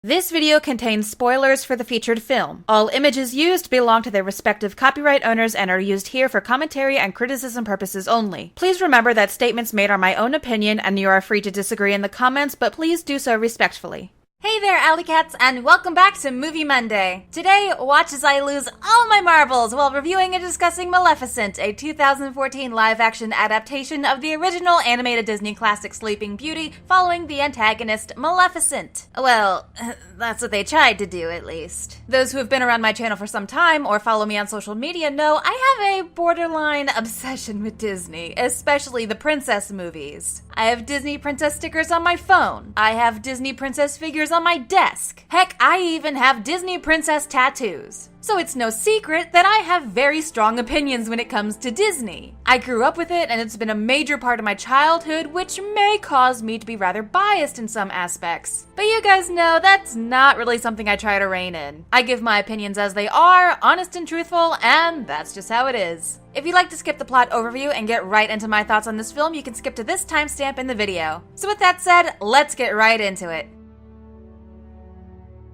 This video contains spoilers for the featured film. All images used belong to their respective copyright owners and are used here for commentary and criticism purposes only. Please remember that statements made are my own opinion and you are free to disagree in the comments, but please do so respectfully. Hey there, Alley Cats, and welcome back to Movie Monday. Today, watch as I lose all my marbles while reviewing and discussing Maleficent, a 2014 live-action adaptation of the original animated Disney classic Sleeping Beauty, following the antagonist Maleficent. Well, that's what they tried to do, at least. Those who have been around my channel for some time or follow me on social media know I have a borderline obsession with Disney, especially the princess movies. I have Disney princess stickers on my phone. I have Disney princess figures on my desk. Heck, I even have Disney princess tattoos. So it's no secret that I have very strong opinions when it comes to Disney. I grew up with it and it's been a major part of my childhood, which may cause me to be rather biased in some aspects. But you guys know that's not really something I try to rein in. I give my opinions as they are, honest and truthful, and that's just how it is. If you'd like to skip the plot overview and get right into my thoughts on this film, you can skip to this timestamp in the video. So with that said, let's get right into it.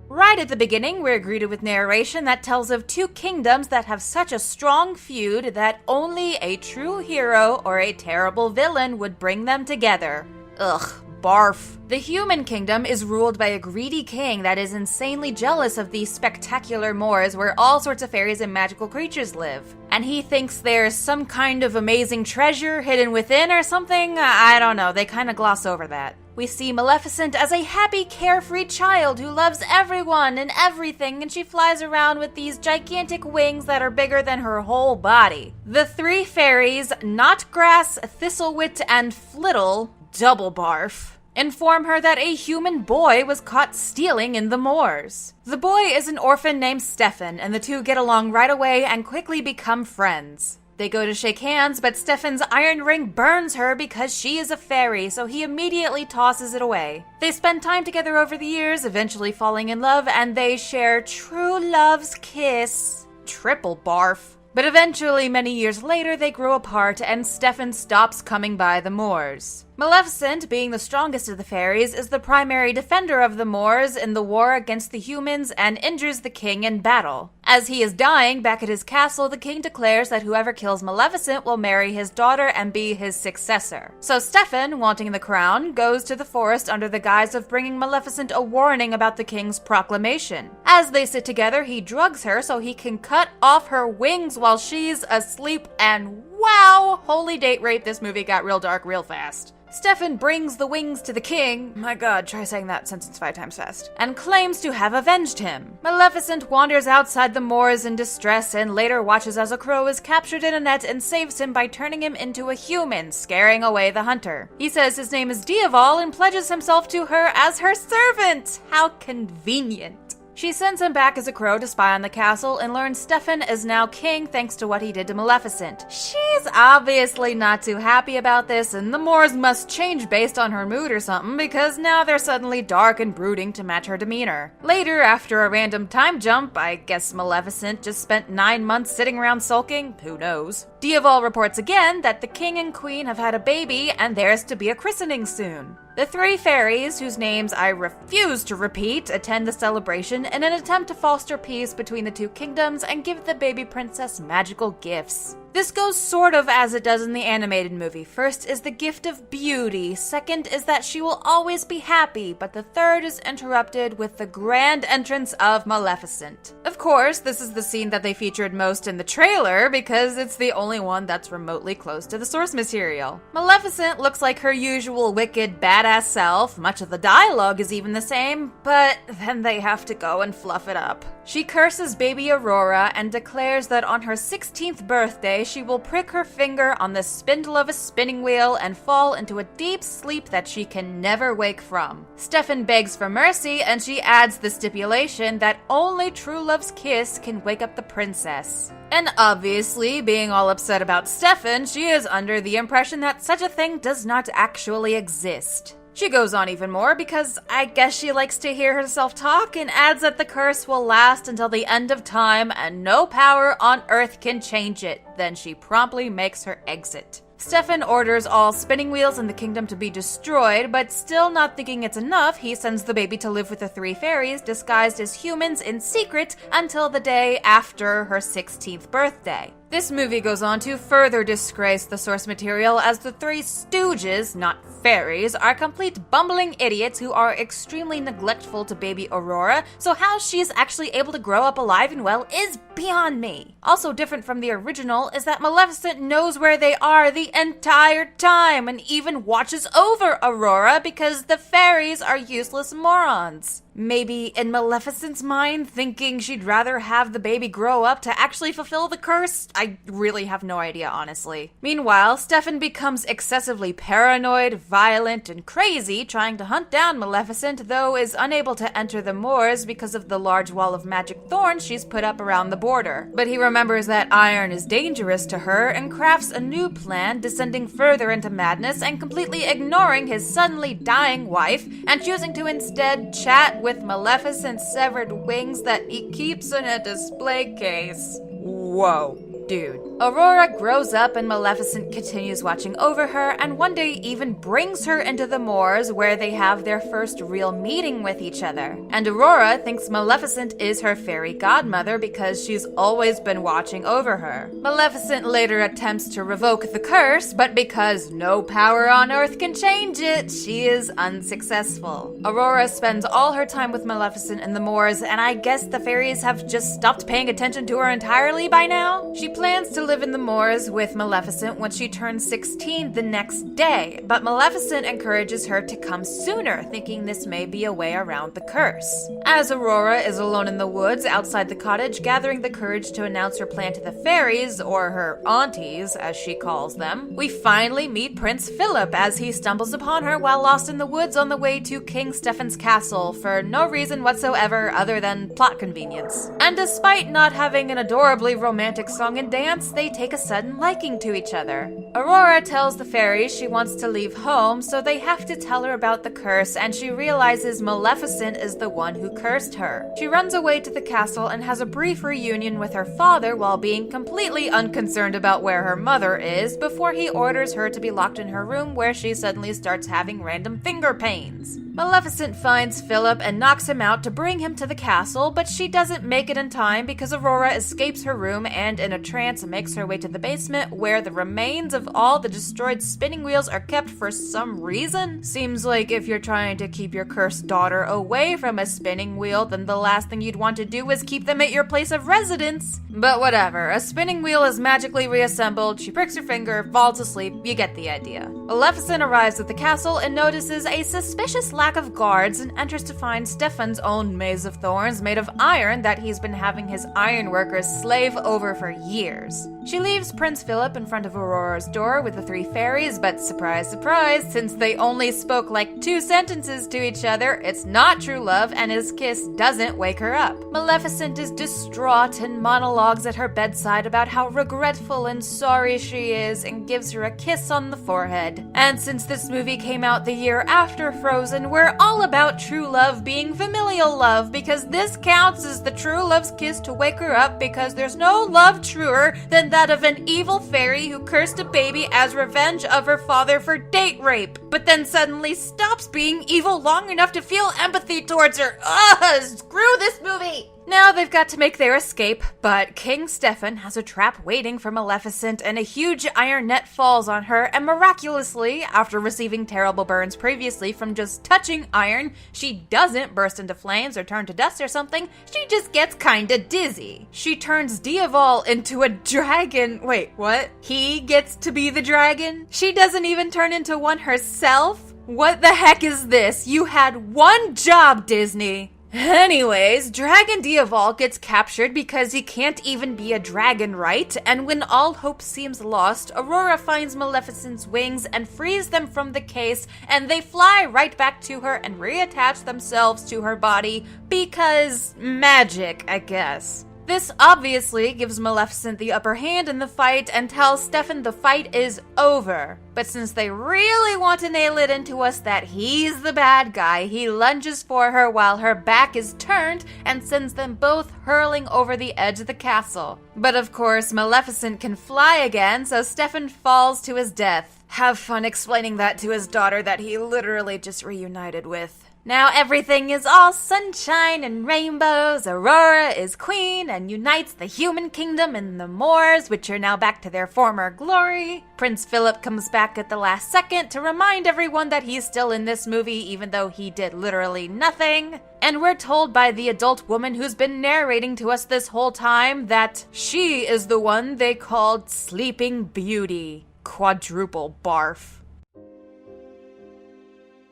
Right at the beginning, we're greeted with narration that tells of two kingdoms that have such a strong feud that only a true hero or a terrible villain would bring them together. Ugh, barf. The human kingdom is ruled by a greedy king that is insanely jealous of the spectacular moors where all sorts of fairies and magical creatures live. And he thinks there's some kind of amazing treasure hidden within or something. I don't know, they kind of gloss over that. We see Maleficent as a happy, carefree child who loves everyone and everything, and she flies around with these gigantic wings that are bigger than her whole body. The three fairies, Knotgrass, Thistlewit, and Flittle, double barf, inform her that a human boy was caught stealing in the moors. The boy is an orphan named Stefan, and the two get along right away and quickly become friends. They go to shake hands, but Stefan's iron ring burns her because she is a fairy, so he immediately tosses it away. They spend time together over the years, eventually falling in love, and they share true love's kiss. Triple barf. But eventually, many years later, they grow apart and Stefan stops coming by the moors. Maleficent, being the strongest of the fairies, is the primary defender of the moors in the war against the humans and injures the king in battle. As he is dying back at his castle, the king declares that whoever kills Maleficent will marry his daughter and be his successor. So Stefan, wanting the crown, goes to the forest under the guise of bringing Maleficent a warning about the king's proclamation. As they sit together, he drugs her so he can cut off her wings while she's asleep, and wow, holy date rape, this movie got real dark real fast. Stefan brings the wings to the king, my god, try saying that sentence 5 times fast, and claims to have avenged him. Maleficent wanders outside the moors in distress and later watches as a crow is captured in a net and saves him by turning him into a human, scaring away the hunter. He says his name is Diaval and pledges himself to her as her servant. How convenient. She sends him back as a crow to spy on the castle and learns Stefan is now king thanks to what he did to Maleficent. She's obviously not too happy about this, and the moors must change based on her mood or something because now they're suddenly dark and brooding to match her demeanor. Later, after a random time jump, I guess Maleficent just spent 9 months sitting around sulking, who knows. Diaval reports again that the king and queen have had a baby and there's to be a christening soon. The three fairies, whose names I refuse to repeat, attend the celebration in an attempt to foster peace between the two kingdoms and give the baby princess magical gifts. This goes sort of as it does in the animated movie. First is the gift of beauty, second is that she will always be happy, but the third is interrupted with the grand entrance of Maleficent. Of course, this is the scene that they featured most in the trailer because it's the only one that's remotely close to the source material. Maleficent looks like her usual wicked, badass self, much of the dialogue is even the same, but then they have to go and fluff it up. She curses baby Aurora and declares that on her 16th birthday, she will prick her finger on the spindle of a spinning wheel and fall into a deep sleep that she can never wake from. Stefan begs for mercy, and she adds the stipulation that only true love's kiss can wake up the princess. And obviously, being all upset about Stefan, she is under the impression that such a thing does not actually exist. She goes on even more because I guess she likes to hear herself talk and adds that the curse will last until the end of time and no power on earth can change it. Then she promptly makes her exit. Stefan orders all spinning wheels in the kingdom to be destroyed, but still not thinking it's enough, he sends the baby to live with the three fairies disguised as humans in secret until the day after her 16th birthday. This movie goes on to further disgrace the source material as the three stooges, not fairies, are complete bumbling idiots who are extremely neglectful to baby Aurora, so how she's actually able to grow up alive and well is beyond me. Also different from the original is that Maleficent knows where they are the entire time and even watches over Aurora because the fairies are useless morons. Maybe in Maleficent's mind, thinking she'd rather have the baby grow up to actually fulfill the curse? I really have no idea, honestly. Meanwhile, Stefan becomes excessively paranoid, violent, and crazy, trying to hunt down Maleficent, though is unable to enter the moors because of the large wall of magic thorns she's put up around the border. But he remembers that iron is dangerous to her and crafts a new plan, descending further into madness and completely ignoring his suddenly dying wife and choosing to instead chat with Maleficent's severed wings that he keeps in a display case. Whoa, dude. Aurora grows up and Maleficent continues watching over her and one day even brings her into the moors where they have their first real meeting with each other. And Aurora thinks Maleficent is her fairy godmother because she's always been watching over her. Maleficent later attempts to revoke the curse, but because no power on earth can change it, she is unsuccessful. Aurora spends all her time with Maleficent in the moors, and I guess the fairies have just stopped paying attention to her entirely by now. She plans to live in the moors with Maleficent when she turns 16 the next day, but Maleficent encourages her to come sooner, thinking this may be a way around the curse. As Aurora is alone in the woods outside the cottage, gathering the courage to announce her plan to the fairies, or her aunties, as she calls them, we finally meet Prince Philip as he stumbles upon her while lost in the woods on the way to King Stefan's castle for no reason whatsoever other than plot convenience. And despite not having an adorably romantic song and dance, they take a sudden liking to each other. Aurora tells the fairies she wants to leave home, so they have to tell her about the curse, and she realizes Maleficent is the one who cursed her. She runs away to the castle and has a brief reunion with her father while being completely unconcerned about where her mother is before he orders her to be locked in her room where she suddenly starts having random finger pains. Maleficent finds Philip and knocks him out to bring him to the castle, but she doesn't make it in time because Aurora escapes her room and in a trance makes her way to the basement where the remains of all the destroyed spinning wheels are kept for some reason. Seems like if you're trying to keep your cursed daughter away from a spinning wheel, then the last thing you'd want to do is keep them at your place of residence. But whatever, a spinning wheel is magically reassembled, she pricks her finger, falls asleep, you get the idea. Maleficent arrives at the castle and notices a suspicious lack of guards and enters to find Stefan's own maze of thorns made of iron that he's been having his ironworkers slave over for years. She leaves Prince Philip in front of Aurora's door with the three fairies, but surprise, surprise, since they only spoke like 2 sentences to each other, it's not true love and his kiss doesn't wake her up. Maleficent is distraught and monologues at her bedside about how regretful and sorry she is and gives her a kiss on the forehead. And since this movie came out the year after Frozen, we're all about true love being familial love because this counts as the true love's kiss to wake her up because there's no love truer than that of an evil fairy who cursed a baby as revenge of her father for date rape, but then suddenly stops being evil long enough to feel empathy towards her. Ugh, screw this movie! Now they've got to make their escape, but King Stefan has a trap waiting for Maleficent and a huge iron net falls on her, and miraculously, after receiving terrible burns previously from just touching iron, she doesn't burst into flames or turn to dust or something, she just gets kinda dizzy. She turns Diaval into a dragon. Wait, what? He gets to be the dragon? She doesn't even turn into one herself? What the heck is this? You had one job, Disney! Anyways, Dragon Diaval gets captured because he can't even be a dragon, right? And when all hope seems lost, Aurora finds Maleficent's wings and frees them from the case, and they fly right back to her and reattach themselves to her body because magic, I guess. This obviously gives Maleficent the upper hand in the fight and tells Stefan the fight is over. But since they really want to nail it into us that he's the bad guy, he lunges for her while her back is turned and sends them both hurling over the edge of the castle. But of course, Maleficent can fly again, so Stefan falls to his death. Have fun explaining that to his daughter that he literally just reunited with. Now everything is all sunshine and rainbows. Aurora is queen and unites the human kingdom and the Moors, which are now back to their former glory. Prince Philip comes back at the last second to remind everyone that he's still in this movie even though he did literally nothing. And we're told by the adult woman who's been narrating to us this whole time that she is the one they called Sleeping Beauty. Quadruple barf.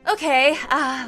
Okay,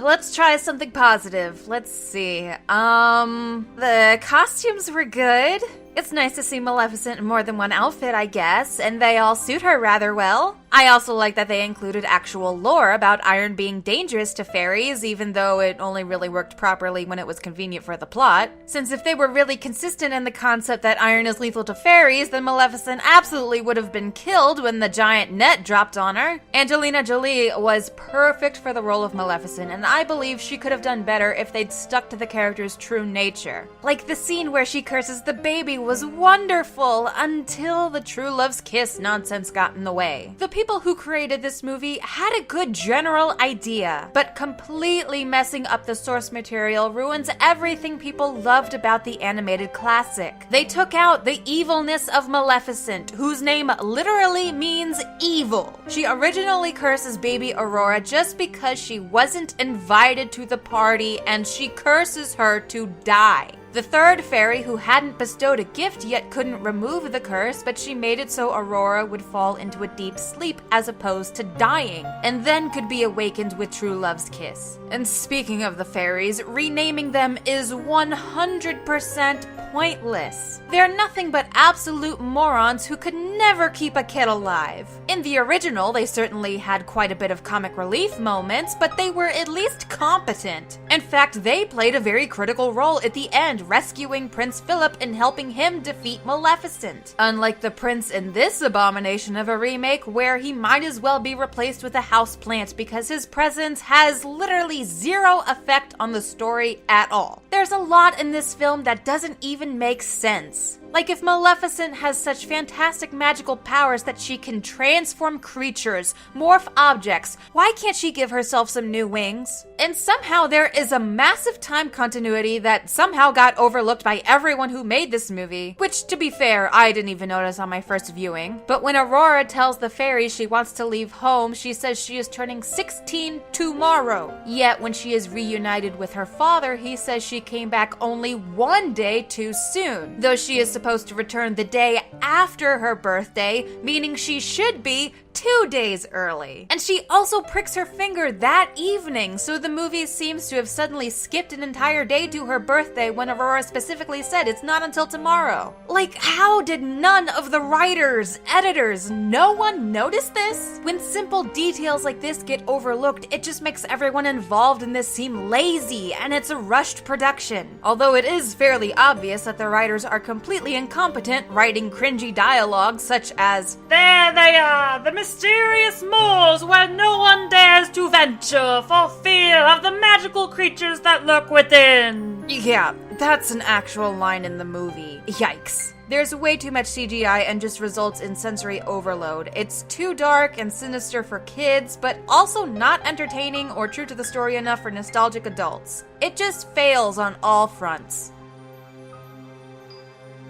let's try something positive. Let's see. The costumes were good. It's nice to see Maleficent in more than one outfit, I guess, and they all suit her rather well. I also like that they included actual lore about iron being dangerous to fairies, even though it only really worked properly when it was convenient for the plot. Since if they were really consistent in the concept that iron is lethal to fairies, then Maleficent absolutely would have been killed when the giant net dropped on her. Angelina Jolie was perfect for the role of Maleficent, and I believe she could have done better if they'd stuck to the character's true nature. Like the scene where she curses the baby was wonderful until the true love's kiss nonsense got in the way. The people who created this movie had a good general idea, but completely messing up the source material ruins everything people loved about the animated classic. They took out the evilness of Maleficent, whose name literally means evil. She originally curses baby Aurora just because she wasn't invited to the party, and she curses her to die. The third fairy, who hadn't bestowed a gift yet, couldn't remove the curse, but she made it so Aurora would fall into a deep sleep as opposed to dying, and then could be awakened with true love's kiss. And speaking of the fairies, renaming them is 100% pointless. They're nothing but absolute morons who could never keep a kid alive. In the original, they certainly had quite a bit of comic relief moments, but they were at least competent. In fact, they played a very critical role at the end, rescuing Prince Philip and helping him defeat Maleficent. Unlike the prince in this abomination of a remake, where he might as well be replaced with a houseplant because his presence has literally zero effect on the story at all. There's a lot in this film that doesn't even make sense. Like if Maleficent has such fantastic magical powers that she can transform creatures, morph objects, why can't she give herself some new wings? And somehow there is a massive time continuity that somehow got overlooked by everyone who made this movie, which, to be fair, I didn't even notice on my first viewing. But when Aurora tells the fairies she wants to leave home, she says she is turning 16 tomorrow. Yet when she is reunited with her father, he says she came back only one day too soon, though she is supposed to return the day after her birthday, meaning she should be 2 days early. And she also pricks her finger that evening, so the movie seems to have suddenly skipped an entire day to her birthday when Aurora specifically said it's not until tomorrow. Like, how did none of the writers, editors, no one notice this? When simple details like this get overlooked, it just makes everyone involved in this seem lazy, and it's a rushed production. Although it is fairly obvious that the writers are completely incompetent writing cringy dialogue such as, "There they are, the mysterious moors where no one dares to venture for fear of the magical creatures that lurk within." Yeah, that's an actual line in the movie. Yikes. There's way too much CGI and just results in sensory overload. It's too dark and sinister for kids, but also not entertaining or true to the story enough for nostalgic adults. It just fails on all fronts.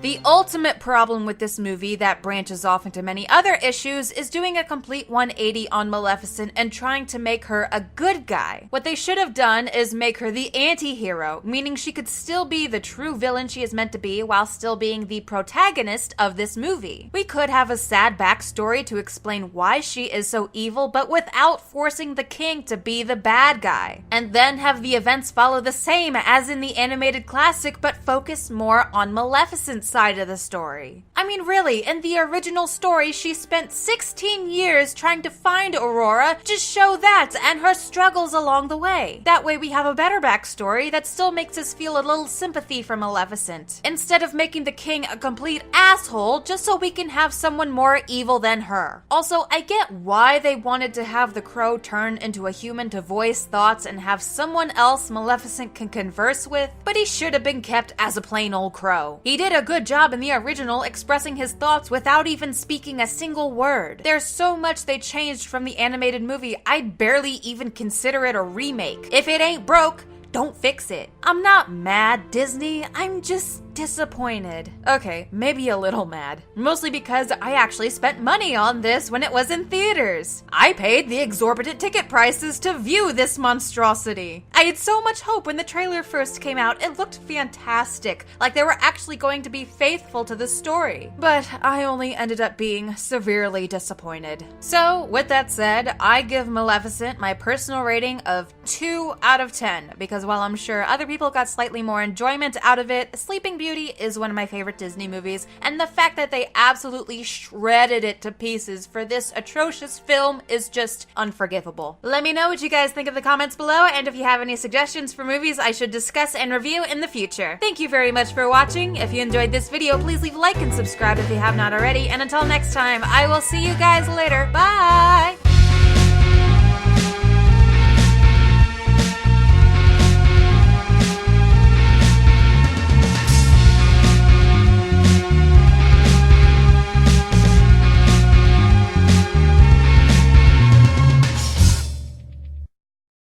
The ultimate problem with this movie that branches off into many other issues is doing a complete 180 on Maleficent and trying to make her a good guy. What they should have done is make her the anti-hero, meaning she could still be the true villain she is meant to be while still being the protagonist of this movie. We could have a sad backstory to explain why she is so evil, but without forcing the king to be the bad guy. And then have the events follow the same as in the animated classic, but focus more on Maleficent's side of the story. I mean, really, in the original story, she spent 16 years trying to find Aurora. Just show that and her struggles along the way. That way we have a better backstory that still makes us feel a little sympathy for Maleficent, instead of making the king a complete asshole just so we can have someone more evil than her. Also, I get why they wanted to have the crow turn into a human to voice thoughts and have someone else Maleficent can converse with, but he should have been kept as a plain old crow. He did a good job in the original expressing his thoughts without even speaking a single word. There's so much they changed from the animated movie, I'd barely even consider it a remake. If it ain't broke, don't fix it. I'm not mad, Disney. I'm just disappointed. Okay, maybe a little mad. Mostly because I actually spent money on this when it was in theaters. I paid the exorbitant ticket prices to view this monstrosity. I had so much hope when the trailer first came out. It looked fantastic, like they were actually going to be faithful to the story. But I only ended up being severely disappointed. So, with that said, I give Maleficent my personal rating of 2 out of 10, because while I'm sure other people got slightly more enjoyment out of it, Sleeping Beauty is one of my favorite Disney movies, and the fact that they absolutely shredded it to pieces for this atrocious film is just unforgivable. Let me know what you guys think in the comments below, and if you have any suggestions for movies I should discuss and review in the future. Thank you very much for watching. If you enjoyed this video, please leave a like and subscribe if you have not already, and until next time, I will see you guys later. Bye!